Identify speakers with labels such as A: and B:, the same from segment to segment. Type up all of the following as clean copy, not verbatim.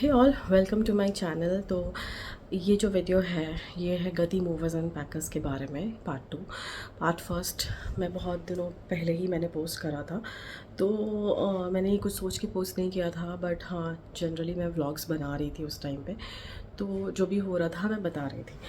A: Hey all, welcome to my channel. तो ये जो वीडियो है ये है गति मूवर्स एंड पैकर्स के बारे में, पार्ट 2। पार्ट फर्स्ट मैं बहुत दिनों पहले ही मैंने पोस्ट करा था। तो मैंने ये कुछ सोच के पोस्ट नहीं किया था, बट हाँ जनरली मैं व्लॉग्स बना रही थी उस टाइम पे। तो जो भी हो रहा था मैं बता रही थी।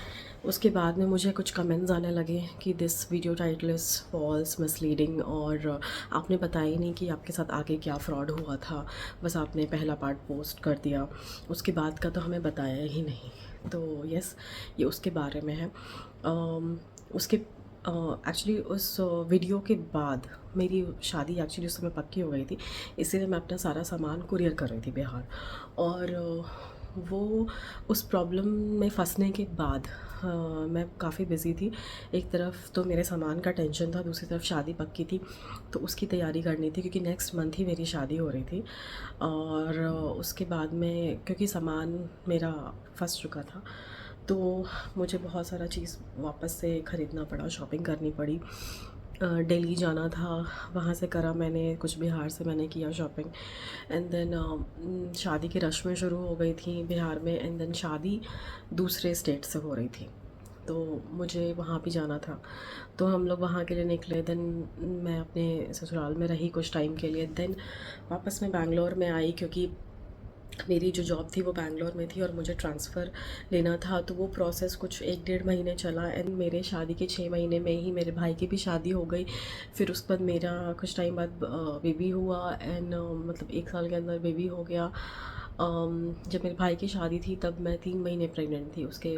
A: उसके बाद में मुझे कुछ कमेंट्स आने लगे कि this video title is false, misleading, और आपने बताया ही नहीं कि आपके साथ आगे क्या फ्रॉड हुआ था, बस आपने पहला पार्ट पोस्ट कर दिया, उसके बाद का तो हमें बताया ही नहीं। तो यस, ये उसके बारे में है। उसके एक्चुअली उस वीडियो के बाद मेरी शादी एक्चुअली उस समय पक्की हो गई थी, इसीलिए मैं अपना सारा सामान कुरियर कर रही थी बिहार। और वो उस प्रॉब्लम में फंसने के बाद मैं काफ़ी बिज़ी थी। एक तरफ तो मेरे सामान का टेंशन था, दूसरी तरफ शादी पक्की थी, तो उसकी तैयारी करनी थी क्योंकि नेक्स्ट मंथ ही मेरी शादी हो रही थी। और उसके बाद में क्योंकि सामान मेरा फंस चुका था, तो मुझे बहुत सारा चीज़ वापस से ख़रीदना पड़ा, शॉपिंग करनी पड़ी। दिल्ली जाना था, वहाँ से करा मैंने, कुछ बिहार से मैंने किया शॉपिंग। एंड देन शादी की रस्में शुरू हो गई थी बिहार में, एंड देन शादी दूसरे स्टेट से हो रही थी, तो मुझे वहाँ भी जाना था। तो हम लोग वहाँ के लिए निकले। देन मैं अपने ससुराल में रही कुछ टाइम के लिए। देन वापस मैं बैंगलोर में आई क्योंकि मेरी जो जॉब थी वो बैंगलोर में थी और मुझे ट्रांसफ़र लेना था। तो वो प्रोसेस कुछ 1-1.5 महीने चला, एंड मेरे शादी के 6 महीने में ही मेरे भाई की भी शादी हो गई। फिर उसके बाद मेरा कुछ टाइम बाद बेबी हुआ, एंड मतलब 1 साल के अंदर बेबी हो गया। जब मेरे भाई की शादी थी तब मैं 3 महीने प्रेग्नेंट थी। उसके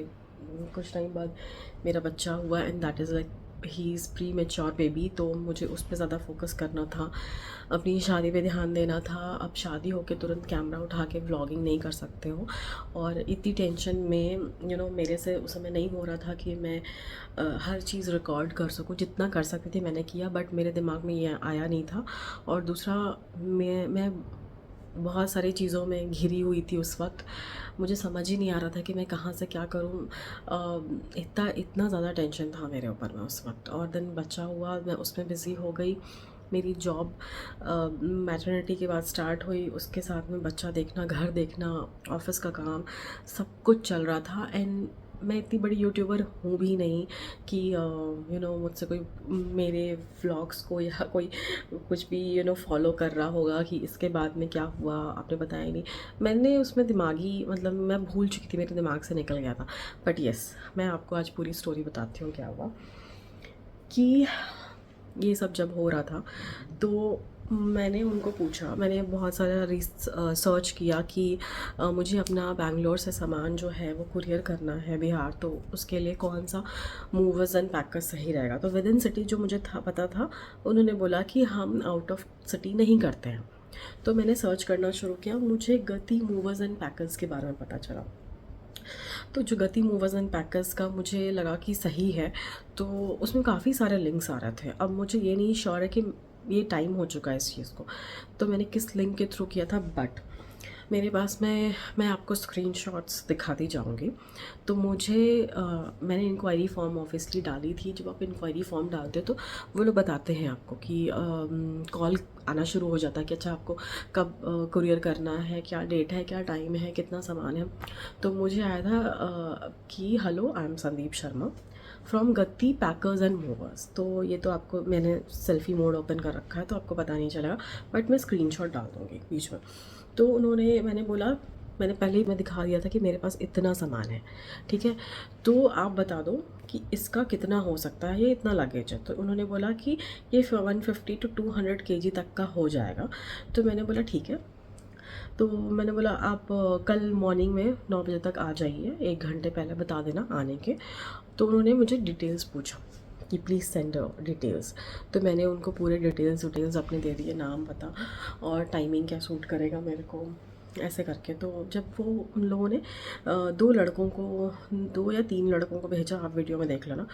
A: कुछ टाइम बाद मेरा बच्चा हुआ, and that is like he is pre mature baby. तो मुझे उस पर ज़्यादा फोकस करना था, अपनी शादी पे ध्यान देना था। अब शादी होके तुरंत कैमरा उठा के व्लॉगिंग नहीं कर सकते हो, और इतनी टेंशन में मेरे से उस समय नहीं हो रहा था कि मैं हर चीज़ रिकॉर्ड कर सकूँ। जितना कर सकती थी मैंने किया, बट मेरे दिमाग में ये आया नहीं था। और दूसरा, मैं बहुत सारी चीज़ों में घिरी हुई थी उस वक्त। मुझे समझ ही नहीं आ रहा था कि मैं कहाँ से क्या करूँ। इतना इतना ज़्यादा टेंशन था मेरे ऊपर में उस वक्त। और देन बच्चा हुआ, मैं उसमें बिज़ी हो गई। मेरी जॉब मैटरनिटी के बाद स्टार्ट हुई, उसके साथ में बच्चा देखना, घर देखना, ऑफिस का काम, सब कुछ चल रहा था। एंड मैं इतनी बड़ी यूट्यूबर हूँ भी नहीं कि मुझसे कोई मेरे व्लॉग्स को या कोई कुछ भी फॉलो कर रहा होगा कि इसके बाद में क्या हुआ आपने बताया ही नहीं। मैंने उसमें दिमागी, मतलब मैं भूल चुकी थी, मेरे दिमाग से निकल गया था। बट यस, मैं आपको आज पूरी स्टोरी बताती हूँ क्या हुआ। कि ये सब जब हो रहा था तो मैंने उनको पूछा, मैंने बहुत सारा सर्च किया कि मुझे अपना बैंगलोर से सामान जो है वो कुरियर करना है बिहार, तो उसके लिए कौन सा मूवर्स एंड पैकर्स सही रहेगा। तो विद इन सिटी जो मुझे था पता था, उन्होंने बोला कि हम आउट ऑफ सिटी नहीं करते हैं। तो मैंने सर्च करना शुरू किया, मुझे गति मूवर्स एंड पैकर्स के बारे में पता चला। तो जो गति मूवर्स एंड पैकर्स का मुझे लगा कि सही है, तो उसमें काफ़ी सारे लिंक्स आ रहे थे। अब मुझे ये नहीं श्योर है कि ये टाइम हो चुका है इस चीज़ को, तो मैंने किस लिंक के थ्रू किया था, बट मेरे पास में मैं आपको स्क्रीनशॉट्स दिखाती जाऊंगी। तो मैंने इंक्वायरी फॉर्म ऑब्वियसली डाली थी। जब आप इंक्वायरी फॉर्म डालते हो तो वो लोग बताते हैं आपको कि कॉल आना शुरू हो जाता है कि अच्छा आपको कब कुरियर करना है, क्या डेट है, क्या टाइम है, कितना सामान है। तो मुझे आया था कि hello, I am Sandeep Sharma from गति पैकर्स एंड मूवर्स। तो ये तो आपको, मैंने सेल्फी मोड ओपन कर रखा है तो आपको पता नहीं चलेगा, बट मैं स्क्रीनशॉट डाल दूँगी बीच में। तो मैंने बोला, मैंने पहले ही मैं दिखा दिया था कि मेरे पास इतना सामान है, ठीक है, तो आप बता दो कि इसका कितना हो सकता है, ये इतना लगेज है। तो उन्होंने बोला कि ये 150 to 200 kg तक का हो जाएगा। तो मैंने बोला ठीक है। तो मैंने बोला आप कल मॉर्निंग में 9 बजे तक आ जाइए, 1 घंटे पहले बता देना आने के। तो उन्होंने मुझे डिटेल्स पूछा कि प्लीज़ सेंड डिटेल्स। तो मैंने उनको पूरे डिटेल्स अपने दे दिए, नाम, पता और टाइमिंग क्या सूट करेगा मेरे को, ऐसे करके। तो जब वो उन लोगों ने 2 लड़कों को, 2 या 3 लड़कों को भेजा, आप वीडियो में देख लेना।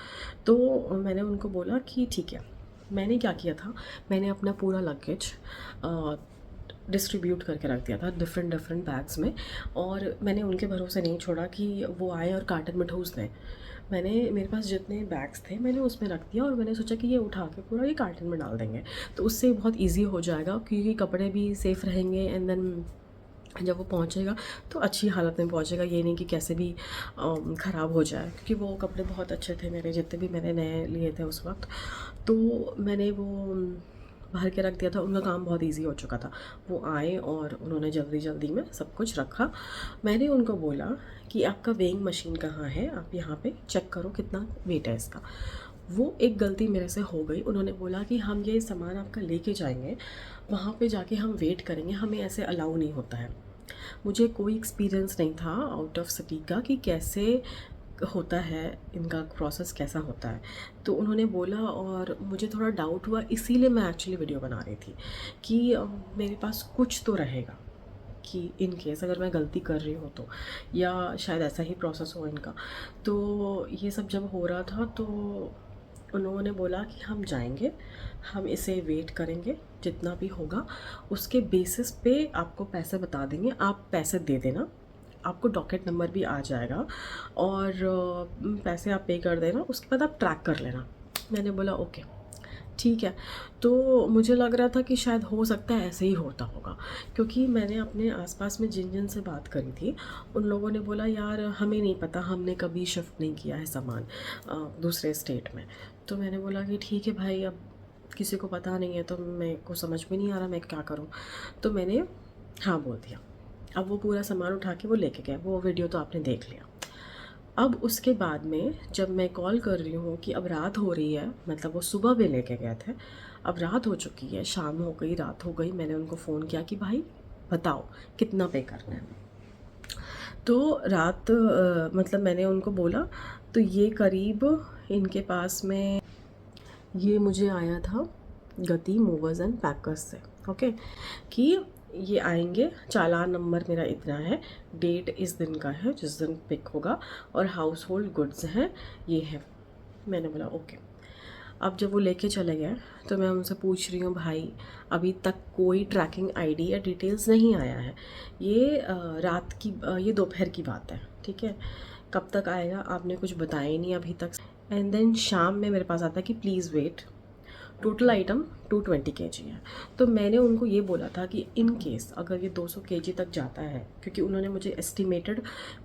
A: तो मैंने उनको बोला कि ठीक है। मैंने क्या किया था, मैंने अपना पूरा लगेज डिस्ट्रीब्यूट करके रख दिया था डिफरेंट डिफरेंट बैग्स में, और मैंने उनके भरोसे नहीं छोड़ा कि वो आए और कार्टन में ठूस दें। मेरे पास जितने बैग्स थे मैंने उसमें रख दिया, और मैंने सोचा कि ये उठा के पूरा ये कार्टन में डाल देंगे, तो उससे बहुत इजी हो जाएगा क्योंकि कपड़े भी सेफ़ रहेंगे। एंड देन जब वो पहुंचेगा तो अच्छी हालत में पहुंचेगा, ये नहीं कि कैसे भी ख़राब हो जाए, क्योंकि वो कपड़े बहुत अच्छे थे मेरे, जितने भी मैंने नए लिए थे उस वक्त। तो मैंने वो भर के रख दिया था, उनका काम बहुत इजी हो चुका था। वो आए और उन्होंने जल्दी जल्दी में सब कुछ रखा। मैंने उनको बोला कि आपका वेइंग मशीन कहाँ है, आप यहाँ पे चेक करो कितना वेट है इसका। वो एक गलती मेरे से हो गई, उन्होंने बोला कि हम ये सामान आपका लेके जाएंगे, वहाँ पे जाके हम वेट करेंगे, हमें ऐसे अलाउ नहीं होता है। मुझे कोई एक्सपीरियंस नहीं था आउट ऑफ सिटी का कि कैसे होता है, इनका प्रोसेस कैसा होता है। तो उन्होंने बोला और मुझे थोड़ा डाउट हुआ, इसीलिए मैं एक्चुअली वीडियो बना रही थी कि मेरे पास कुछ तो रहेगा कि इन केस अगर मैं गलती कर रही हूँ तो, या शायद ऐसा ही प्रोसेस हो इनका। तो ये सब जब हो रहा था तो उन्होंने बोला कि हम जाएंगे, हम इसे वेट करेंगे, जितना भी होगा उसके बेसिस पे आपको पैसे बता देंगे, आप पैसे दे देना, आपको डॉकेट नंबर भी आ जाएगा और पैसे आप पे कर देना, उसके बाद आप ट्रैक कर लेना। मैंने बोला ओके ठीक है। तो मुझे लग रहा था कि शायद हो सकता है ऐसे ही होता होगा, क्योंकि मैंने अपने आसपास में जिन जिन से बात करी थी उन लोगों ने बोला यार हमें नहीं पता, हमने कभी शिफ्ट नहीं किया है सामान दूसरे स्टेट में। तो मैंने बोला कि ठीक है भाई, अब किसी को पता नहीं है तो मेरे को समझ में नहीं आ रहा मैं क्या करूँ। तो मैंने हाँ बोल दिया। अब वो पूरा सामान उठा के वो लेके गए, वो वीडियो तो आपने देख लिया। अब उसके बाद में जब मैं कॉल कर रही हूँ कि अब रात हो रही है, मतलब वो सुबह भी लेके गए थे, अब रात हो चुकी है, शाम हो गई, रात हो गई, मैंने उनको फ़ोन किया कि भाई बताओ कितना पे करना है। तो रात मतलब मैंने उनको बोला, तो ये करीब इनके पास में ये मुझे आया था गति मूवर्स एंड पैकर्स से, ओके, कि ये आएंगे, चालान नंबर मेरा इतना है, डेट इस दिन का है जिस दिन पिक होगा, और हाउस होल्ड गुड्स हैं ये है। मैंने बोला ओके। अब जब वो लेके चले गए तो मैं उनसे पूछ रही हूँ भाई अभी तक कोई ट्रैकिंग आईडी या डिटेल्स नहीं आया है, ये रात की ये दोपहर की बात है, ठीक है, कब तक आएगा आपने कुछ बताया ही नहीं अभी तक। एंड देन शाम में मेरे पास आता है कि please wait, total item 220 kg है। तो मैंने उनको ये बोला था कि इन केस अगर ये 200 kg तक जाता है, क्योंकि उन्होंने मुझे एस्टिमेटेड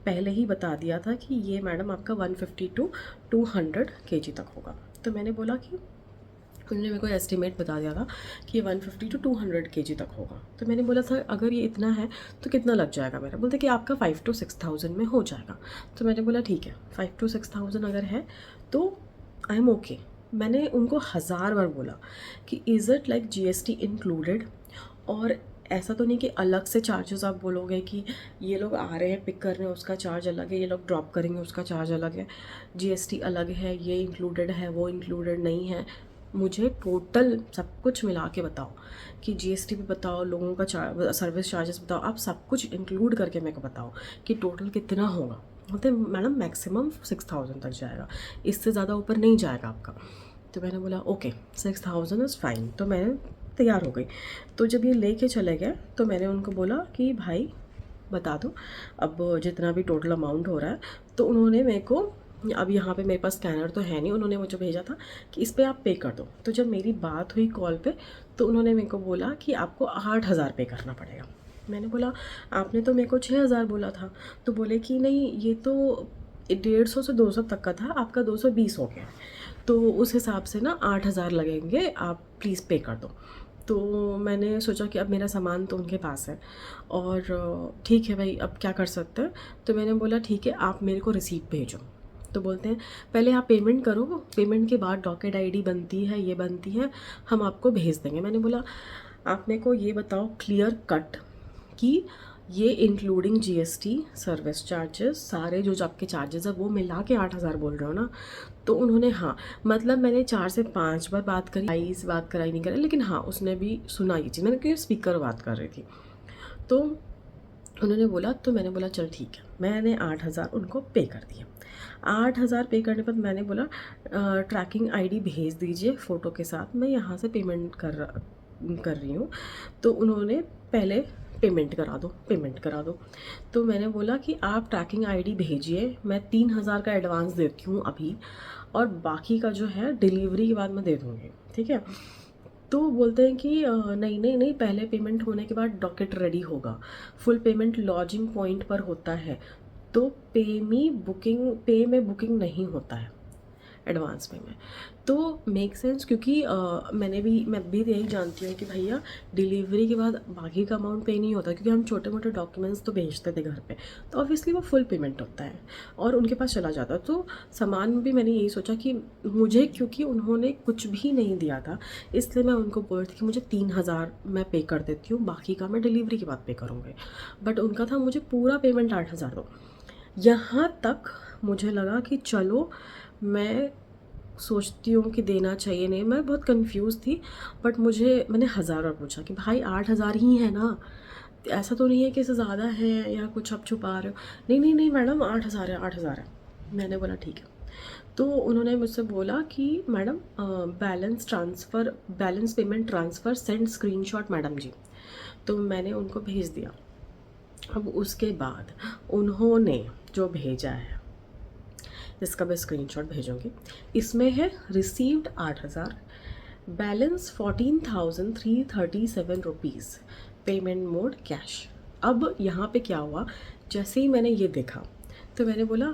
A: पहले ही बता दिया था कि ये मैडम आपका 150 to 200 kg तक होगा। तो मैंने बोला कि उन्होंने मेरे को एस्टिमेट बता दिया था कि 150 to 200 kg तक होगा। तो मैंने बोला था अगर ये इतना है तो कितना लग जाएगा मेरा, बोलते कि आपका 5 to 6,000 में हो जाएगा। तो मैंने बोला ठीक है 5 to 6,000 अगर है तो आई एम ओके। मैंने उनको 1000 बार बोला कि is it like GST included, और ऐसा तो नहीं कि अलग से चार्जेस आप बोलोगे कि ये लोग आ रहे हैं पिक कर रहे हैं उसका चार्ज अलग है, ये लोग ड्रॉप करेंगे उसका चार्ज अलग है, GST अलग है, ये इंक्लूडेड है वो इंक्लूडेड नहीं है। मुझे टोटल सब कुछ मिला के बताओ कि GST भी बताओ, लोगों का सर्विस चार्जेस बताओ, आप सब कुछ इंक्लूड करके मेरे को बताओ कि टोटल कितना होगा। बोलते मैडम मैक्सिमम 6,000 तक जाएगा, इससे ज़्यादा ऊपर नहीं जाएगा आपका। तो मैंने बोला ओके 6,000 इज़ फाइन। तो मैं तैयार हो गई। तो जब ये लेके चले गए तो मैंने उनको बोला कि भाई बता दो अब जितना भी टोटल अमाउंट हो रहा है। तो उन्होंने मेरे को, अब यहाँ पे मेरे पास स्कैनर तो है नहीं, उन्होंने मुझे भेजा था कि इस पर आप पे कर दो। तो जब मेरी बात हुई कॉल पे तो उन्होंने मेरे को बोला कि आपको 8,000 पे करना पड़ेगा। मैंने बोला आपने तो मेरे को 6,000 बोला था। तो बोले कि नहीं ये तो 150 से 200 तक का था, आपका 220 हो गया, तो उस हिसाब से ना 8,000 लगेंगे, आप प्लीज़ पे कर दो। तो मैंने सोचा कि अब मेरा सामान तो उनके पास है और ठीक है भाई अब क्या कर सकते हैं। तो मैंने बोला ठीक है आप मेरे को रिसीप्ट भेजो। तो बोलते हैं पहले आप पेमेंट करो, पेमेंट के बाद डॉकेट आईडी बनती है, ये बनती है, हम आपको भेज देंगे। मैंने बोला आप मेरे को ये बताओ क्लियर कट कि ये इंक्लूडिंग GST सर्विस चार्जेस सारे जो आपके चार्जेस है वो मिला के 8,000 बोल रहे हो ना। तो उन्होंने हाँ, मतलब मैंने 4 से 5 बार बात करी, इस बात कराई नहीं करी, लेकिन हाँ उसने भी सुना ये चीज़, मैंने क्योंकि स्पीकर बात कर रही थी। तो उन्होंने बोला, तो मैंने बोला चल ठीक है, मैंने 8,000 उनको पे कर दिया। 8,000 पे करने पर मैंने बोला ट्रैकिंग आईडी भेज दीजिए फ़ोटो के साथ, मैं यहाँ से पेमेंट कर रही हूँ। तो उन्होंने पहले पेमेंट करा दो, पेमेंट करा दो। तो मैंने बोला कि आप ट्रैकिंग आईडी भेजिए, मैं 3,000 का एडवांस देती हूँ अभी, और बाकी का जो है डिलीवरी के बाद मैं दे दूँगी, ठीक है। तो बोलते हैं कि नहीं नहीं नहीं, पहले पेमेंट होने के बाद डॉकेट रेडी होगा, फुल पेमेंट लॉजिंग पॉइंट पर होता है, तो पे में बुकिंग नहीं होता है एडवांस में। तो मेक सेंस, क्योंकि मैं भी यही जानती हूँ कि भैया डिलीवरी के बाद बाकी का अमाउंट पे नहीं होता, क्योंकि हम छोटे मोटे डॉक्यूमेंट्स तो भेजते थे घर पे, तो ऑब्वियसली वो फुल पेमेंट होता है और उनके पास चला जाता है। तो सामान भी मैंने यही सोचा कि मुझे, क्योंकि उन्होंने कुछ भी नहीं दिया था, इसलिए मैं उनको बोल रही थी कि मुझे 3,000 मैं पे कर देती हूँ, बाकी का मैं डिलीवरी के बाद पे करूँगी। बट उनका था मुझे पूरा पेमेंट 8,000 दो। यहाँ तक मुझे लगा कि चलो, मैं सोचती हूँ कि देना चाहिए, नहीं, मैं बहुत कंफ्यूज थी। बट मैंने 1,000 बार पूछा कि भाई 8,000 ही है ना, ऐसा तो नहीं है कि इससे ज़्यादा है या कुछ आप छुपा रहे हो। नहीं नहीं नहीं मैडम, 8,000 है, 8,000 है। मैंने बोला ठीक है। तो उन्होंने मुझसे बोला कि madam balance payment transfer send screenshot madam ji. तो मैंने उनको भेज दिया। अब उसके बाद उन्होंने जो भेजा है, जिसका मैं स्क्रीनशॉट भेजूँगी, इसमें है received 8,000, balance 14,337 rupees, payment mode cash. अब यहाँ पे क्या हुआ, जैसे ही मैंने ये देखा तो मैंने बोला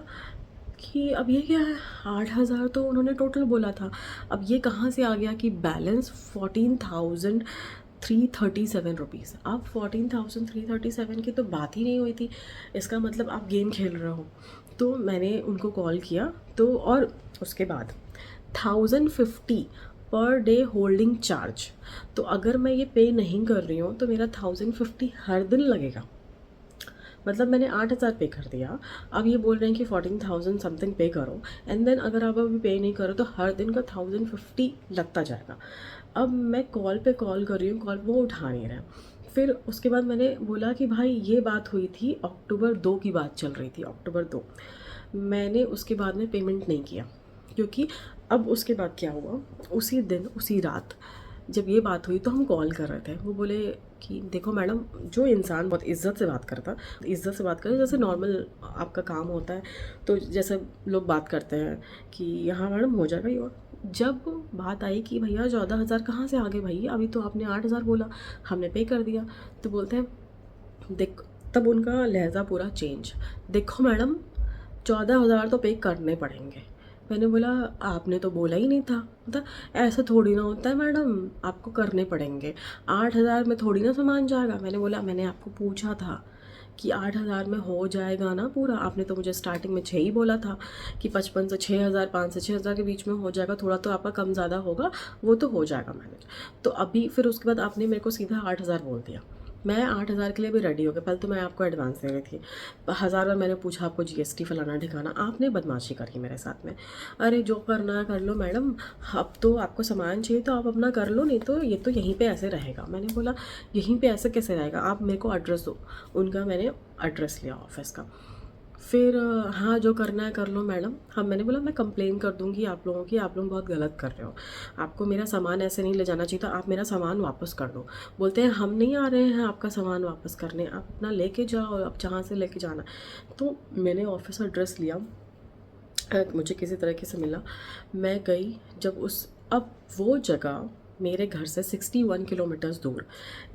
A: कि अब ये क्या है, 8,000 तो उन्होंने टोटल बोला था, अब ये कहाँ से आ गया कि बैलेंस 14,337 रुपीज़। अब 14,337 की तो बात ही नहीं हुई थी, इसका मतलब आप गेम खेल रहे हो। तो मैंने उनको कॉल किया, तो और उसके बाद 1,050 पर डे होल्डिंग चार्ज। तो अगर मैं ये पे नहीं कर रही हूँ तो मेरा 1,050 हर दिन लगेगा। मतलब मैंने 8,000 पे कर दिया, अब ये बोल रहे हैं कि 14,000 समथिंग पे करो, एंड देन अगर आप अभी पे नहीं करो तो हर दिन का 1,050 लगता जाएगा। अब मैं कॉल पे कॉल कर रही हूँ, कॉल वो उठा नहीं रहा है। फिर उसके बाद मैंने बोला कि भाई ये बात हुई थी अक्टूबर 2 की बात चल रही थी, अक्टूबर 2। मैंने उसके बाद में पेमेंट नहीं किया, क्योंकि अब उसके बाद क्या हुआ, उसी दिन उसी रात जब ये बात हुई तो हम कॉल कर रहे थे। वो बोले कि देखो मैडम, जो इंसान बहुत इज़्ज़त से बात करता, इज़्ज़त से बात करे, जैसे नॉर्मल आपका काम होता है तो जैसे लोग बात करते हैं कि हाँ मैडम हो जाएगा ये, और जब बात आई कि भैया 14,000 कहाँ से आ गए भाई, अभी तो आपने 8,000 बोला, हमने पे कर दिया। तो बोलते हैं देख, तब उनका लहजा पूरा चेंज, देखो मैडम 14,000 तो पे करने पड़ेंगे। मैंने बोला आपने तो बोला ही नहीं था, मतलब ऐसा थोड़ी ना होता है मैडम, आपको करने पड़ेंगे, 8,000 में थोड़ी ना सामान जाएगा। मैंने बोला मैंने आपको पूछा था कि 8,000 में हो जाएगा ना पूरा, आपने तो मुझे स्टार्टिंग में 6 ही बोला था कि 55 से 6,000, 5 से 6,000 के बीच में हो जाएगा, थोड़ा तो आपका कम ज़्यादा होगा, वो तो हो जाएगा मैनेज। तो अभी फिर उसके बाद आपने मेरे को सीधा 8,000 बोल दिया। मैं 8,000 के लिए भी रेडी हो गया, पहले तो मैं आपको एडवांस दे रही थी, 1,000 बार मैंने पूछा आपको जीएसटी फलाना ठिकाना, आपने बदमाशी करी मेरे साथ में। अरे जो करना है कर लो मैडम, अब तो आपको सामान चाहिए तो आप अपना कर लो, नहीं तो ये तो यहीं पे ऐसे रहेगा। मैंने बोला यहीं पे ऐसे कैसे रहेगा, आप मेरे को एड्रेस दो। उनका मैंने एड्रेस लिया ऑफिस का। फिर हाँ जो करना है कर लो मैडम। हाँ मैंने बोला मैं कंप्लेन कर दूँगी आप लोगों की, आप लोग बहुत गलत कर रहे हो, आपको मेरा सामान ऐसे नहीं ले जाना चाहिए था, आप मेरा सामान वापस कर दो। बोलते हैं हम नहीं आ रहे हैं आपका सामान वापस करने, आप अपना लेके जाओ, आप जहाँ से लेके जाना। तो मैंने ऑफिस एड्रेस लिया, मुझे किसी तरीके से मिला, मैं गई जब अब वो जगह मेरे घर से 61 किलोमीटर्स दूर,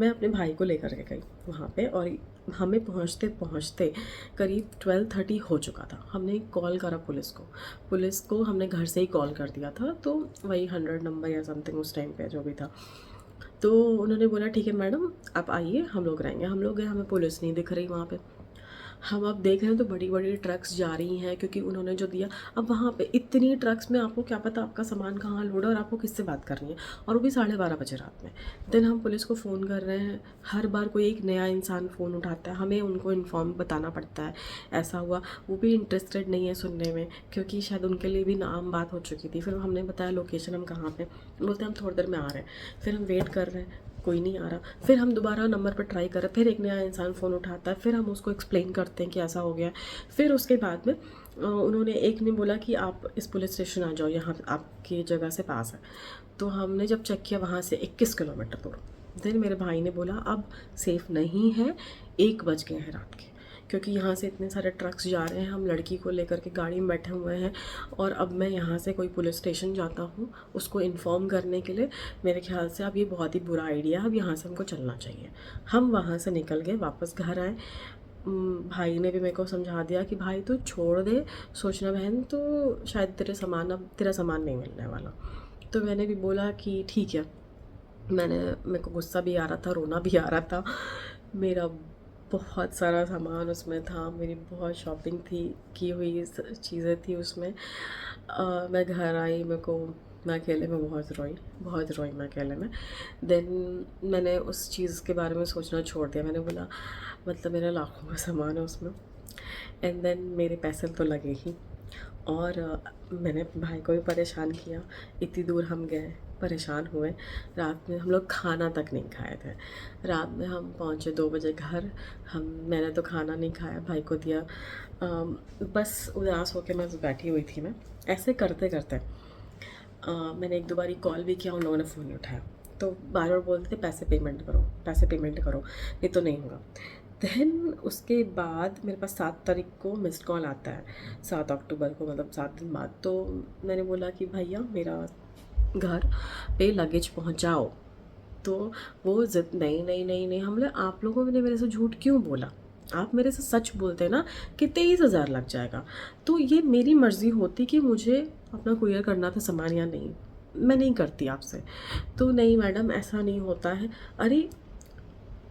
A: मैं अपने भाई को लेकर के गई वहाँ पे, और हमें पहुँचते पहुँचते करीब 12:30 हो चुका था। हमने कॉल करा पुलिस को हमने घर से ही कॉल कर दिया था, तो वही 100 नंबर या समथिंग उस टाइम पे जो भी था। तो उन्होंने बोला ठीक है मैडम आप आइए, हम लोग रहेंगे। हम लोग गए, हमें पुलिस नहीं दिख रही वहाँ पे। हम अब देख रहे हैं तो बड़ी बड़ी ट्रक्स जा रही हैं, क्योंकि उन्होंने जो दिया, अब वहाँ पे इतनी ट्रक्स में आपको क्या पता आपका सामान कहाँ लोड है और आपको किससे बात करनी है, और वो भी 12:30 बजे रात में। देन हम पुलिस को फ़ोन कर रहे हैं, हर बार कोई एक नया इंसान फ़ोन उठाता है, हमें उनको इन्फॉर्म बताना पड़ता है ऐसा हुआ, वो भी इंटरेस्टेड नहीं है सुनने में, क्योंकि शायद उनके लिए भी नाम बात हो चुकी थी। फिर हमने बताया लोकेशन हम कहाँ पे, बोलते हैं हम थोड़ी देर में आ रहे हैं। फिर हम वेट कर रहे हैं, कोई नहीं आ रहा। फिर हम दोबारा नंबर पर ट्राई कर रहे हैं, फिर एक नया इंसान फ़ोन उठाता है, फिर हम उसको एक्सप्लेन करते हैं कि ऐसा हो गया। फिर उसके बाद में उन्होंने एक ने बोला कि आप इस पुलिस स्टेशन आ जाओ, यहाँ आपकी जगह से पास है। तो हमने जब चेक किया वहाँ से 21 किलोमीटर दूर। देन मेरे भाई ने बोला अब सेफ़ नहीं है, 1 बज गए हैं रात के, क्योंकि यहाँ से इतने सारे ट्रक्स जा रहे हैं, हम लड़की को लेकर के गाड़ी में बैठे हुए हैं और अब मैं यहाँ से कोई पुलिस स्टेशन जाता हूँ उसको इन्फॉर्म करने के लिए, मेरे ख्याल से अब ये बहुत ही बुरा आइडिया है, अब यहाँ से हमको चलना चाहिए। हम वहाँ से निकल गए, वापस घर आए। भाई ने भी मेरे को समझा दिया कि भाई तू छोड़ दे, सोचना बहन तो शायद तेरा सामान नहीं मिलने वाला। तो मैंने भी बोला कि ठीक है। मेरे को गुस्सा भी आ रहा था, रोना भी आ रहा था। मेरा बहुत सारा सामान उसमें था, मेरी बहुत शॉपिंग थी, की हुई चीज़ें थी उसमें। मैं घर आई, मैं अकेले में बहुत रोई मैं अकेले में। देन मैंने उस चीज़ के बारे में सोचना छोड़ दिया। मैंने बोला मतलब मेरा लाखों का सामान है उसमें, एंड देन मेरे पैसे तो लगे ही। और मैंने भाई को भी परेशान किया। इतनी दूर हम गए, परेशान हुए। रात में हम लोग खाना तक नहीं खाए थे। रात में हम पहुँचे 2 बजे घर। मैंने तो खाना नहीं खाया, भाई को दिया। बस उदास होकर मैं बैठी हुई थी। मैं ऐसे करते करते मैंने 1-2 बारी कॉल भी किया, उन लोगों ने फ़ोन नहीं उठाया। तो बार बार बोलते थे पैसे पेमेंट करो, नहीं तो नहीं होगा। देन उसके बाद मेरे पास 7 तारीख को मिस्ड कॉल आता है, 7 अक्टूबर को, मतलब 7 दिन बाद। तो मैंने बोला कि भैया मेरा घर पे लगेज पहुंचाओ। तो वो ज़िद नहीं नहीं नहीं नहीं, हम लोग आप लोगों ने मेरे से झूठ क्यों बोला, आप मेरे से सच बोलते ना कि 23,000 लग जाएगा, तो ये मेरी मर्ज़ी होती कि मुझे अपना कुरियर करना था सामान या नहीं, मैं नहीं करती आपसे। तो नहीं मैडम ऐसा नहीं होता है। अरे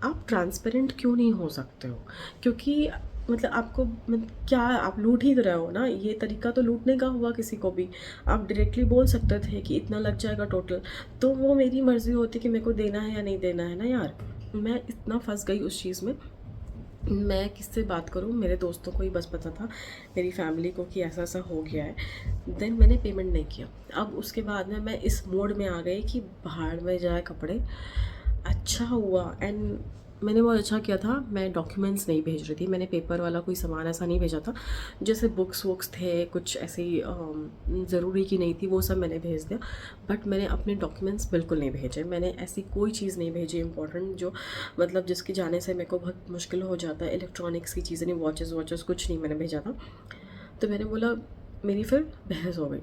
A: आप ट्रांसपेरेंट क्यों नहीं हो सकते हो? क्योंकि मतलब आपको क्या आप लूट ही तो रहे हो ना, ये तरीका तो लूटने का हुआ किसी को भी। आप डायरेक्टली बोल सकते थे कि इतना लग जाएगा टोटल, तो वो मेरी मर्ज़ी होती कि मेरे को देना है या नहीं देना है ना यार। मैं इतना फंस गई उस चीज़ में, मैं किससे बात करूँ? मेरे दोस्तों को ही बस पता था, मेरी फैमिली को, कि ऐसा ऐसा हो गया है। देन मैंने पेमेंट नहीं किया। अब उसके बाद में मैं इस मोड में आ गई कि भाड़ में जाए कपड़े। अच्छा हुआ, एंड मैंने बहुत अच्छा किया था, मैं डॉक्यूमेंट्स नहीं भेज रही थी। मैंने पेपर वाला कोई सामान ऐसा नहीं भेजा था, जैसे बुक्स वुक्स थे कुछ ऐसी ज़रूरी की नहीं थी, वो सब मैंने भेज दिया। बट मैंने अपने डॉक्यूमेंट्स बिल्कुल नहीं भेजे। मैंने ऐसी कोई चीज़ नहीं भेजी इंपॉर्टेंट, जो मतलब जिसके जाने से मेरे को बहुत मुश्किल हो जाता है। इलेक्ट्रॉनिक्स की चीज़ें नहीं, वॉचेस कुछ नहीं मैंने भेजा था। तो मैंने बोला, मेरी फिर बहस हो गई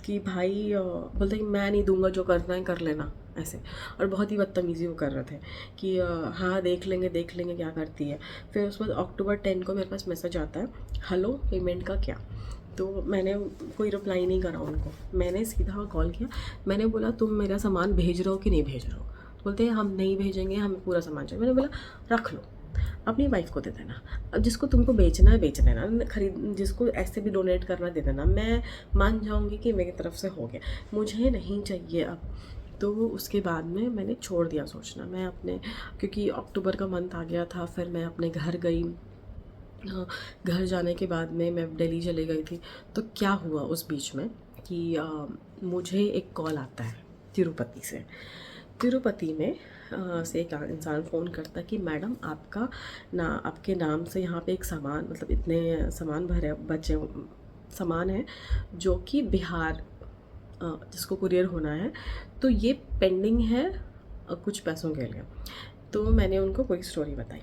A: कि भाई बोलते कि मैं नहीं दूंगा, जो करना है कर लेना, ऐसे। और बहुत ही बदतमीज़ी वो कर रहे थे कि हाँ देख लेंगे क्या करती है। फिर उसके बाद अक्टूबर 10 को मेरे पास मैसेज आता है, हेलो पेमेंट का क्या? तो मैंने कोई रिप्लाई नहीं करा उनको, मैंने सीधा कॉल किया। मैंने बोला तुम मेरा सामान भेज रहे हो कि नहीं भेज रहे हो? बोलते हैं हम नहीं भेजेंगे, हमें पूरा सामान चाहिए। मैंने बोला रख लो, अपनी वाइफ को दे देना, अब जिसको तुमको बेचना है बेच देना, जिसको ऐसे भी डोनेट करना दे देना, मैं मान जाऊंगी कि मेरी तरफ से हो गया, मुझे नहीं चाहिए अब। तो उसके बाद में मैंने छोड़ दिया सोचना। मैं अपने, क्योंकि अक्टूबर का मंथ आ गया था, फिर मैं अपने घर गई। हाँ, घर जाने के बाद में मैं दिल्ली चली गई थी। तो क्या हुआ उस बीच में कि मुझे एक कॉल आता है तिरुपति में से एक इंसान फ़ोन करता है कि मैडम आपके नाम से यहाँ पे एक सामान, मतलब इतने सामान सामान है जो कि बिहार जिसको कुरियर होना है, तो ये पेंडिंग है कुछ पैसों के लिए। तो मैंने उनको कोई स्टोरी बताई,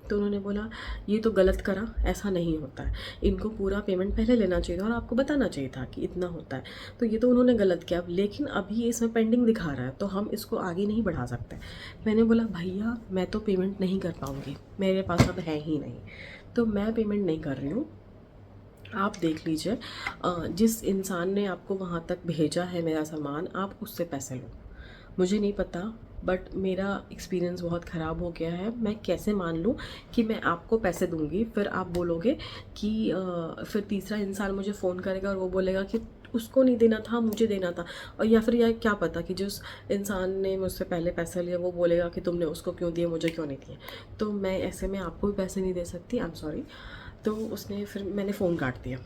A: तो उन्होंने बोला ये तो गलत करा, ऐसा नहीं होता है, इनको पूरा पेमेंट पहले लेना चाहिए था और आपको बताना चाहिए था कि इतना होता है। तो ये तो उन्होंने गलत किया, लेकिन अभी ये इसमें पेंडिंग दिखा रहा है, तो हम इसको आगे नहीं बढ़ा सकते। मैंने बोला भैया मैं तो पेमेंट नहीं कर पाऊँगी, मेरे पास अब है ही नहीं, तो मैं पेमेंट नहीं कर रही हूँ। आप देख लीजिए, जिस इंसान ने आपको वहाँ तक भेजा है मेरा सामान, आप उससे पैसे लो। मुझे नहीं पता, बट मेरा एक्सपीरियंस बहुत ख़राब हो गया है। मैं कैसे मान लूँ कि मैं आपको पैसे दूँगी, फिर आप बोलोगे कि फिर तीसरा इंसान मुझे फ़ोन करेगा और वो बोलेगा कि उसको नहीं देना था, मुझे देना था। और या फिर यह क्या पता कि जिस इंसान ने मुझसे पहले पैसा लिया वो बोलेगा कि तुमने उसको क्यों दिए, मुझे क्यों नहीं दिए। तो मैं ऐसे में आपको भी पैसे नहीं दे सकती, आई एम सॉरी। तो फिर मैंने फ़ोन काट दिया।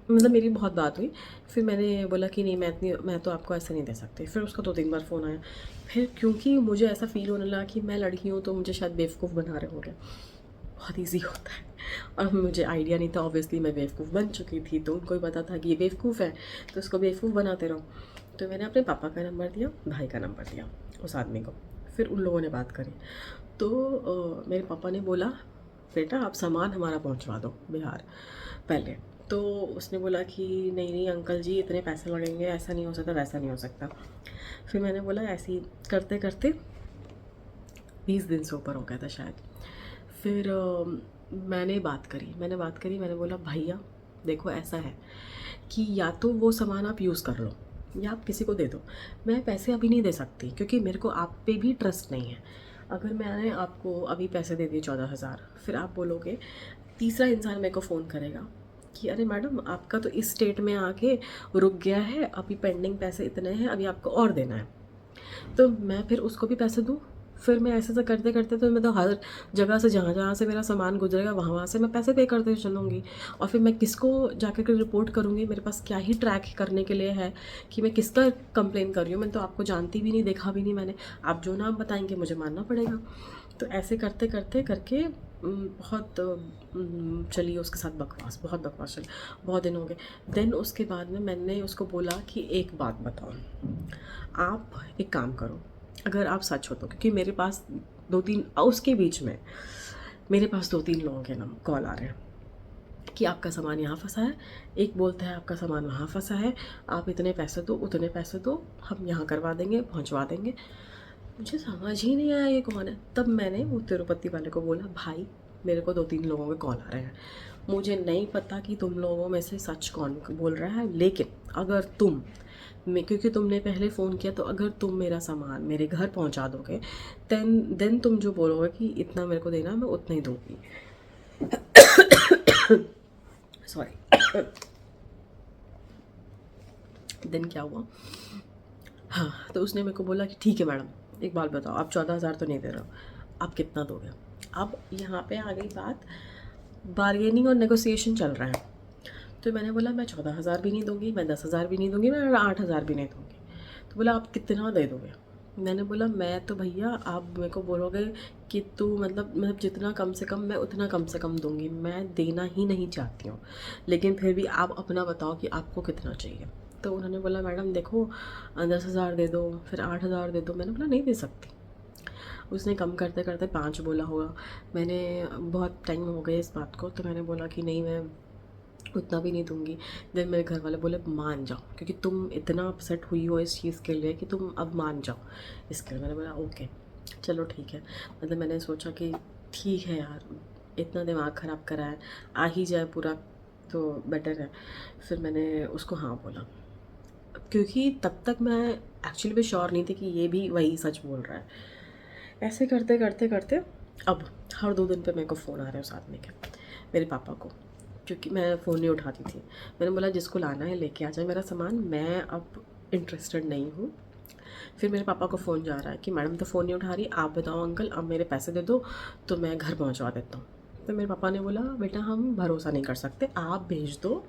A: मतलब मेरी बहुत बात हुई, फिर मैंने बोला कि नहीं, मैं तो आपको ऐसे नहीं दे सकती। फिर उसका 2-3 बार फ़ोन आया। फिर क्योंकि मुझे ऐसा फ़ील होने लगा कि मैं लड़की हूँ तो मुझे शायद बेवकूफ़ बना रहे होंगे, बहुत ईजी होता है। और मुझे आइडिया नहीं था, ऑब्वियसली मैं बेवकूफ़ बन चुकी थी, तो उनको ही पता था कि ये बेवकूफ़ है, तो उसको बेवकूफ़ बनाते रहो। तो मैंने अपने पापा का नंबर दिया, भाई का नंबर दिया उस आदमी को, फिर उन लोगों ने बात करी। तो मेरे पापा ने बोला बेटा आप सामान हमारा पहुंचवा दो बिहार पहले। तो उसने बोला कि नहीं नहीं अंकल जी इतने पैसे लगेंगे, ऐसा नहीं हो सकता, वैसा नहीं हो सकता। फिर मैंने बोला ऐसे ही करते करते 20 दिन से ऊपर हो गया था शायद। फिर मैंने बोला भैया देखो ऐसा है कि या तो वो सामान आप यूज़ कर लो या आप किसी को दे दो, मैं पैसे अभी नहीं दे सकती क्योंकि मेरे को आप पे भी ट्रस्ट नहीं है। अगर मैंने आपको अभी पैसे दे दिए 14,000, फिर आप बोलोगे, तीसरा इंसान मेरे को फ़ोन करेगा कि अरे मैडम आपका तो इस स्टेट में आके रुक गया है, अभी पेंडिंग पैसे इतने हैं, अभी आपको और देना है। तो मैं फिर उसको भी पैसे दूँ? फिर मैं ऐसे करते करते तो मैं तो हर जगह से जहाँ जहाँ से मेरा सामान गुजरेगा वहाँ वहाँ से मैं पैसे पे करते चलूँगी। और फिर मैं किसको जाकर के रिपोर्ट करूँगी? मेरे पास क्या ही ट्रैक करने के लिए है कि मैं किसका कंप्लेन कर रही हूँ? मैं तो आपको जानती भी नहीं, देखा भी नहीं मैंने। आप जो नाम बताएंगे मुझे मानना पड़ेगा। तो ऐसे करते करते करके बहुत चली उसके साथ बकवास, बहुत बकवास चली, बहुत दिन हो गए। देन उसके बाद में मैंने उसको बोला कि एक बात बताओ, आप एक काम करो, अगर आप सच हो तो, क्योंकि मेरे पास 2-3 उसके बीच में मेरे पास 2-3 लोगों के नाम कॉल आ रहे हैं कि आपका सामान यहाँ फंसा है, एक बोलता है आपका सामान वहाँ फंसा है, आप इतने पैसे दो, उतने पैसे दो, हम यहाँ करवा देंगे, पहुँचवा देंगे। मुझे समझ ही नहीं आया ये कौन है। तब मैंने वो तिरुपति वाले को बोला भाई मेरे को 2-3 लोगों के कॉल आ रहे हैं, मुझे नहीं पता कि तुम लोगों में से सच कौन बोल रहा है, लेकिन अगर तुम क्योंकि तुमने पहले फ़ोन किया, तो अगर तुम मेरा सामान मेरे घर पहुंचा दोगे देन तुम जो बोलोगे कि इतना मेरे को देना, मैं उतना ही दूंगी। सॉरी। देन क्या हुआ, हाँ, तो उसने मेरे को बोला कि ठीक है मैडम एक बात बताओ, आप 14,000 तो नहीं दे रहे हो, आप कितना दोगे? अब यहाँ पे आ गई बात, बार्गेनिंग और नेगोशिएशन चल रहा है। तो मैंने बोला मैं 14,000 भी नहीं दूंगी, मैं 10,000 भी नहीं दूंगी, मैं 8,000 भी नहीं दूंगी। तो बोला आप कितना दे दोगे? मैंने बोला मैं तो भैया आप मेरे को बोलोगे कि तू मतलब जितना कम से कम, मैं उतना कम से कम दूंगी, मैं देना ही नहीं चाहती हूँ, लेकिन फिर भी आप अपना बताओ कि आपको कितना चाहिए। तो उन्होंने बोला मैडम देखो 10,000 दे दो, फिर 8,000 दे दो। मैंने बोला नहीं दे सकती। उसने कम करते करते 5 बोला होगा। मैंने बहुत टाइम हो गया इस बात को, तो मैंने बोला कि नहीं मैं उतना भी नहीं दूंगी। देन मेरे घर वाले बोले मान जाओ, क्योंकि तुम इतना अपसेट हुई हो इस चीज़ के लिए कि तुम अब मान जाओ इसके लिए। मैंने बोला ओके चलो ठीक है। मतलब मैंने सोचा कि ठीक है यार, इतना दिमाग ख़राब करा है, आ ही जाए पूरा तो बेटर है। फिर मैंने उसको हाँ बोला, क्योंकि तब तक मैं एक्चुअली भी श्योर नहीं थी कि ये भी वही सच बोल रहा है। ऐसे करते करते करते अब हर 2 दिन पे मेरे को फ़ोन आ रहे हैं उस आदमी के, मेरे पापा को, क्योंकि मैं फ़ोन नहीं उठाती थी। मैंने बोला जिसको लाना है लेके आ जाए मेरा सामान, मैं अब इंटरेस्टेड नहीं हूँ। फिर मेरे पापा को फ़ोन जा रहा है कि मैडम तो फ़ोन नहीं उठा रही, आप बताओ अंकल अब मेरे पैसे दे दो तो मैं घर पहुँचवा देता हूँ। तो मेरे पापा ने बोला बेटा हम भरोसा नहीं कर सकते, आप भेज दो,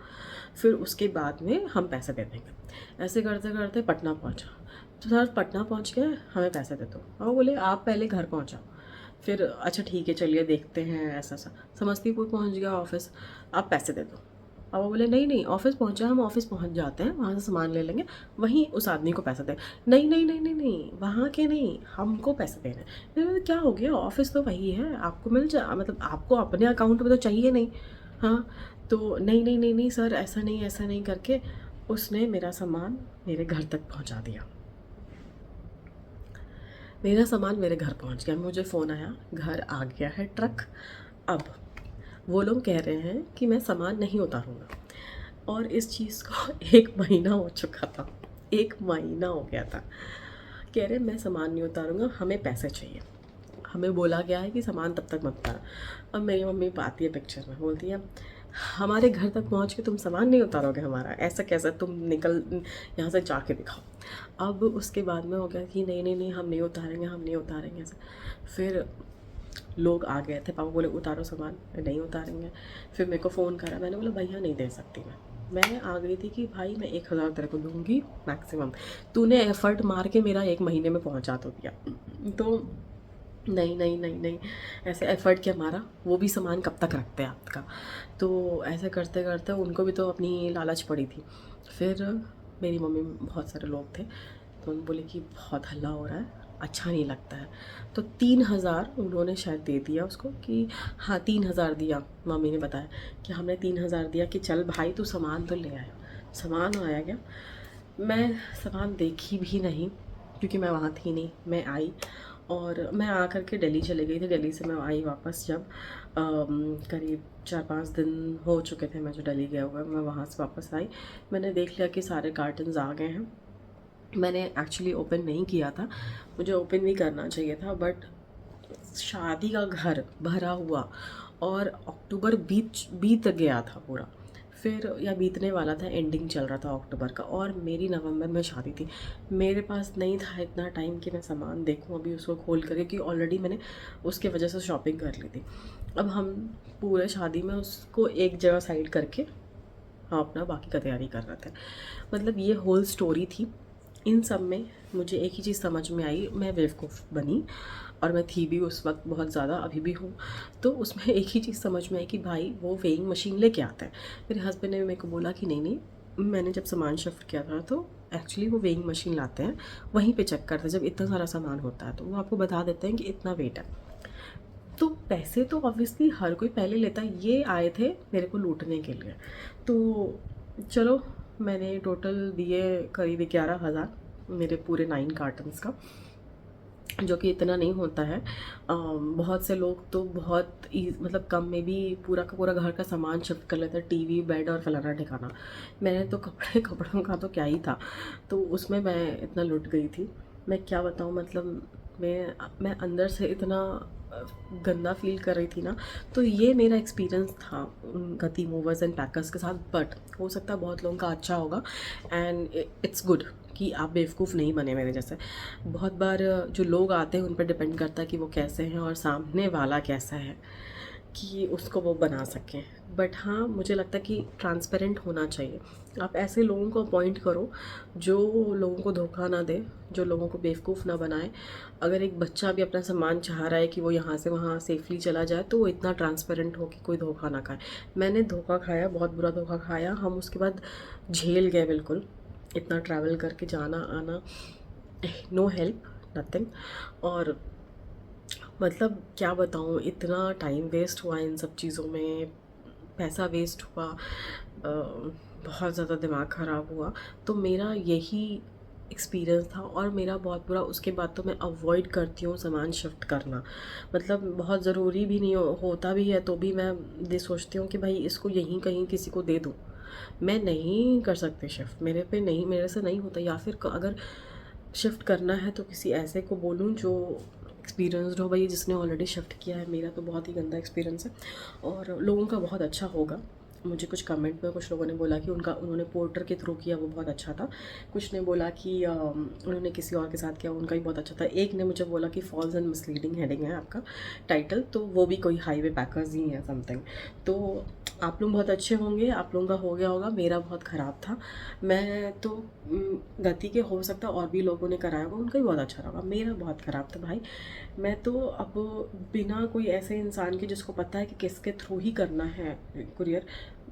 A: फिर उसके बाद में हम पैसे दे देंगे। ऐसे करते करते पटना पहुँचा। तो सर पटना पहुँच गए, हमें पैसे दे दो। और बोले आप पहले घर पहुँचाओ। फिर अच्छा ठीक है चलिए देखते हैं, ऐसा सा समस्तीपुर पहुँच गया ऑफ़िस, आप पैसे दे दो। अब वो बोले नहीं नहीं ऑफ़िस पहुँचा, हम ऑफ़िस पहुँच जाते हैं, वहाँ से सामान ले लेंगे, वहीं उस आदमी को पैसे दें। नहीं नहीं नहीं नहीं नहीं वहाँ के नहीं, हमको पैसे देने। मैंने बोला क्या हो गया, ऑफ़िस तो वही है, आपको मिल जा, मतलब आपको अपने अकाउंट में तो चाहिए नहीं। हाँ तो नहीं नहीं नहीं नहीं सर ऐसा नहीं करके उसने मेरा सामान मेरे घर तक पहुँचा दिया। मेरा सामान मेरे घर पहुंच गया, मुझे फ़ोन आया घर आ गया है ट्रक। अब वो लोग कह रहे हैं कि मैं सामान नहीं उतारूँगा, और इस चीज़ को 1 महीना हो चुका था, 1 महीना हो गया था। कह रहे मैं सामान नहीं उतारूँगा, हमें पैसे चाहिए, हमें बोला गया है कि सामान तब तक मत उतारो। अब मेरी मम्मी आती है पिक्चर में, बोलती है हमारे घर तक पहुंच के तुम सामान नहीं उतारोगे हमारा, ऐसा कैसा, तुम निकल यहाँ से जाके दिखाओ। अब उसके बाद में हो गया कि नहीं नहीं नहीं हम नहीं उतारेंगे, हम नहीं उतारेंगे ऐसा। फिर लोग आ गए थे, पापा बोले उतारो सामान, नहीं उतारेंगे। फिर मेरे को फ़ोन करा, मैंने बोला भैया नहीं दे सकती मैं आ गई थी कि भाई मैं 1,000 तेरे को दूँगी मैक्सिमम, तूने एफ़र्ट मार के मेरा 1 महीने में पहुँचा तो दिया, तो नहीं नहीं नहीं नहीं ऐसे एफ़र्ट क्या मारा, वो भी सामान कब तक रखते हैं आपका। तो ऐसे करते करते उनको भी तो अपनी लालच पड़ी थी। फिर मेरी मम्मी, बहुत सारे लोग थे, तो उन्होंने बोले कि बहुत हल्ला हो रहा है, अच्छा नहीं लगता है। तो 3,000 उन्होंने शायद दे दिया उसको कि हाँ 3,000 दिया, मम्मी ने बताया कि हमने 3,000 दिया कि चल भाई तू सामान तो ले आया। सामान आया गया, मैं सामान देखी भी नहीं क्योंकि मैं वहाँ थी नहीं। मैं आई और मैं आ कर के दिल्ली चली गई थी। दिल्ली से मैं आई वापस जब करीब 4-5 दिन हो चुके थे मैं जो दिल्ली गया हुआ, मैं वहाँ से वापस आई। मैंने देख लिया कि सारे कार्टन्स आ गए हैं। मैंने एक्चुअली ओपन नहीं किया था, मुझे ओपन भी करना चाहिए था, बट शादी का घर भरा हुआ और अक्टूबर बीत गया था पूरा, फिर या बीतने वाला था, एंडिंग चल रहा था अक्टूबर का और मेरी नवंबर में शादी थी। मेरे पास नहीं था इतना टाइम कि मैं सामान देखूं अभी उसको खोल करके, क्योंकि ऑलरेडी मैंने उसके वजह से शॉपिंग कर ली थी। अब हम पूरे शादी में उसको एक जगह साइड करके हम अपना बाकी का तैयारी कर रहे थे। मतलब ये होल स्टोरी थी। इन सब में मुझे एक ही चीज़ समझ में आई, मैं बेवकूफ़ बनी और मैं थी भी उस वक्त बहुत ज़्यादा, अभी भी हूँ। तो उसमें एक ही चीज़ समझ में आई कि भाई वो वेइंग मशीन लेके आता है। मेरे हस्बैंड ने मेरे को बोला कि नहीं नहीं, मैंने जब सामान शिफ्ट किया था तो एक्चुअली वो वेइंग मशीन लाते हैं, वहीं पे चेक करते हैं जब इतना सारा सामान होता है तो वो आपको बता देते हैं कि इतना वेट है। तो पैसे तो ऑब्वियसली हर कोई पहले लेता है, ये आए थे मेरे को लूटने के लिए। तो चलो मैंने टोटल दिए करीब 11,000 मेरे पूरे 9 कार्टन्स का, जो कि इतना नहीं होता है। बहुत से लोग तो बहुत मतलब कम में भी पूरा का पूरा घर का सामान शिफ्ट कर लेते हैं, टीवी बेड और फलाना ठिकाना। मैंने तो कपड़ों का तो क्या ही था, तो उसमें मैं इतना लुट गई थी। मैं क्या बताऊँ, मतलब मैं अंदर से इतना गंदा फील कर रही थी ना। तो ये मेरा एक्सपीरियंस था गति मूवर्स एंड पैकर्स के साथ, बट हो सकता है बहुत लोगों का अच्छा होगा एंड इट्स गुड कि आप बेवकूफ़ नहीं बने मेरे जैसे। बहुत बार जो लोग आते हैं उन पर डिपेंड करता है कि वो कैसे हैं और सामने वाला कैसा है कि उसको वो बना सकें। बट हाँ, मुझे लगता है कि ट्रांसपेरेंट होना चाहिए। आप ऐसे लोगों को अपॉइंट करो जो लोगों को धोखा ना दे, जो लोगों को बेवकूफ़ ना बनाए। अगर एक बच्चा भी अपना सामान चाह रहा है कि वो यहाँ से वहाँ सेफली चला जाए तो वो इतना ट्रांसपेरेंट हो कि कोई धोखा ना खाए। मैंने धोखा खाया, बहुत बुरा धोखा खाया। हम उसके बाद झेल गए बिल्कुल, इतना ट्रैवल करके जाना आना, नो हेल्प, नथिंग। और मतलब क्या बताऊँ, इतना टाइम वेस्ट हुआ इन सब चीज़ों में, पैसा वेस्ट हुआ, बहुत ज़्यादा दिमाग ख़राब हुआ। तो मेरा यही एक्सपीरियंस था और मेरा बहुत बुरा, उसके बाद तो मैं अवॉइड करती हूँ सामान शिफ्ट करना। मतलब बहुत ज़रूरी भी नहीं होता भी है तो भी मैं ये सोचती हूँ कि भाई इसको यहीं कहीं किसी को दे दूँ। मैं नहीं कर सकती शिफ्ट, मेरे पे नहीं, मेरे से नहीं होता। या फिर अगर शिफ्ट करना है तो किसी ऐसे को बोलूँ जो एक्सपीरियंसड हो, भाई जिसने ऑलरेडी शिफ्ट किया है। मेरा तो बहुत ही गंदा एक्सपीरियंस है और लोगों का बहुत अच्छा होगा। मुझे कुछ कमेंट में कुछ लोगों ने बोला कि उन्होंने पोर्टर के थ्रू किया, वो बहुत अच्छा था। कुछ ने बोला कि उन्होंने किसी और के साथ किया, उनका भी बहुत अच्छा था। एक ने मुझे बोला कि फॉल्स एंड मिसलीडिंग हेडिंग है आपका टाइटल, तो वो भी कोई हाईवे पैकर्स ही है समथिंग। तो आप लोग बहुत अच्छे होंगे, आप लोगों का हो गया होगा, मेरा बहुत ख़राब था। मैं तो गति के हो सकता और भी लोगों ने कराया होगा, उनका भी बहुत अच्छा रहा, मेरा बहुत ख़राब था भाई। मैं तो अब बिना कोई ऐसे इंसान के जिसको पता है कि किसके थ्रू ही करना है कुरियर,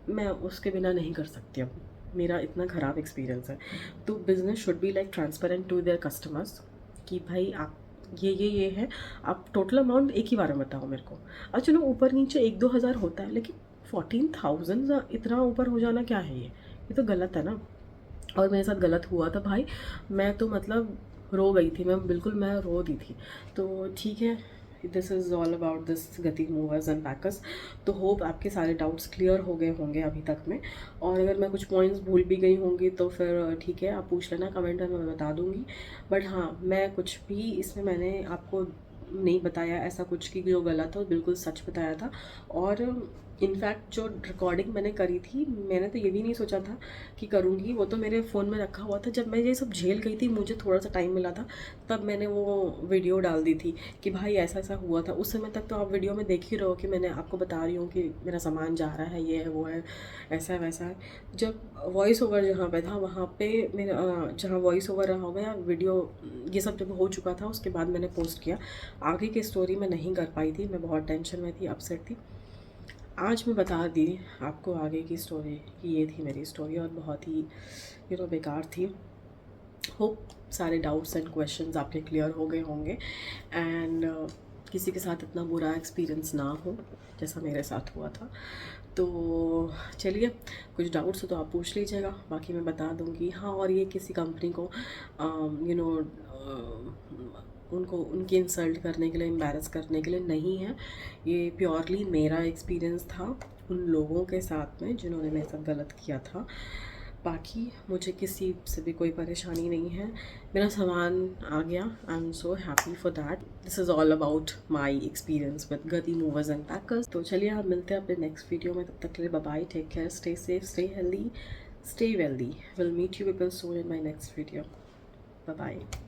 A: मैं उसके बिना नहीं कर सकती अब। मेरा इतना ख़राब एक्सपीरियंस है। तो business should be like transparent to their customers कि भाई आप ये है, आप टोटल अमाउंट एक ही बार में बताओ मेरे को। और चलो ऊपर नीचे 1-2 हज़ार होता है, लेकिन 14,000 इतना ऊपर हो जाना क्या है, ये तो गलत है ना। और मेरे साथ गलत हुआ था भाई, मैं तो मतलब रो गई थी, मैं बिल्कुल मैं रो दी थी। तो ठीक है, this is all about this गति मूवर्स एंड पैकर्स। तो होप आपके सारे डाउट्स क्लियर हो गए होंगे अभी तक में, और अगर मैं कुछ पॉइंट्स भूल भी गई होंगी तो फिर ठीक है, आप पूछ लेना कमेंट में, मैं बता दूँगी। बट हाँ, मैं कुछ भी इसमें मैंने आपको नहीं बताया ऐसा कुछ कि जो गलत हो, बिल्कुल सच बताया था। और इनफैक्ट जो रिकॉर्डिंग मैंने करी थी, मैंने तो ये भी नहीं सोचा था कि करूँगी, वो तो मेरे फ़ोन में रखा हुआ था। जब मैं ये सब झेल गई थी, मुझे थोड़ा सा टाइम मिला था, तब मैंने वो वीडियो डाल दी थी कि भाई ऐसा ऐसा हुआ था। उस समय तक तो आप वीडियो में देख ही रहो कि मैंने आपको बता रही हूँ कि मेरा सामान जा रहा है, ये है वो है, ऐसा है वैसा है। जब वॉइस ओवर जहाँ पे था वहाँ पे मेरा जहाँ वॉइस ओवर रहा होगा या वीडियो, ये सब जब हो चुका था उसके बाद मैंने पोस्ट किया। आगे की स्टोरी मैं नहीं कर पाई थी, मैं बहुत टेंशन में थी, अपसेट थी। आज मैं बता दी आपको आगे की स्टोरी कि ये थी मेरी स्टोरी और बहुत ही बेकार थी। होप सारे डाउट्स एंड क्वेश्चंस आपके क्लियर हो गए होंगे एंड किसी के साथ इतना बुरा एक्सपीरियंस ना हो जैसा मेरे साथ हुआ था। तो चलिए, कुछ डाउट्स हो तो आप पूछ लीजिएगा, बाकी मैं बता दूंगी। हाँ, और ये किसी कंपनी को उनको उनकी इंसल्ट करने के लिए, एम्बैरस करने के लिए नहीं है। ये प्योरली मेरा एक्सपीरियंस था उन लोगों के साथ में जिन्होंने मेरे साथ गलत किया था। बाकी मुझे किसी से भी कोई परेशानी नहीं है, मेरा सामान आ गया। I am so happy for that. This is all about my experience with गति मूवर्स एंड पैकर्स। तो चलिए, आप मिलते हैं अपने नेक्स्ट वीडियो में। तब तक के लिए bye bye, take care, stay safe, stay healthy, stay wealthy. Will meet you people soon in my next video. Bye bye.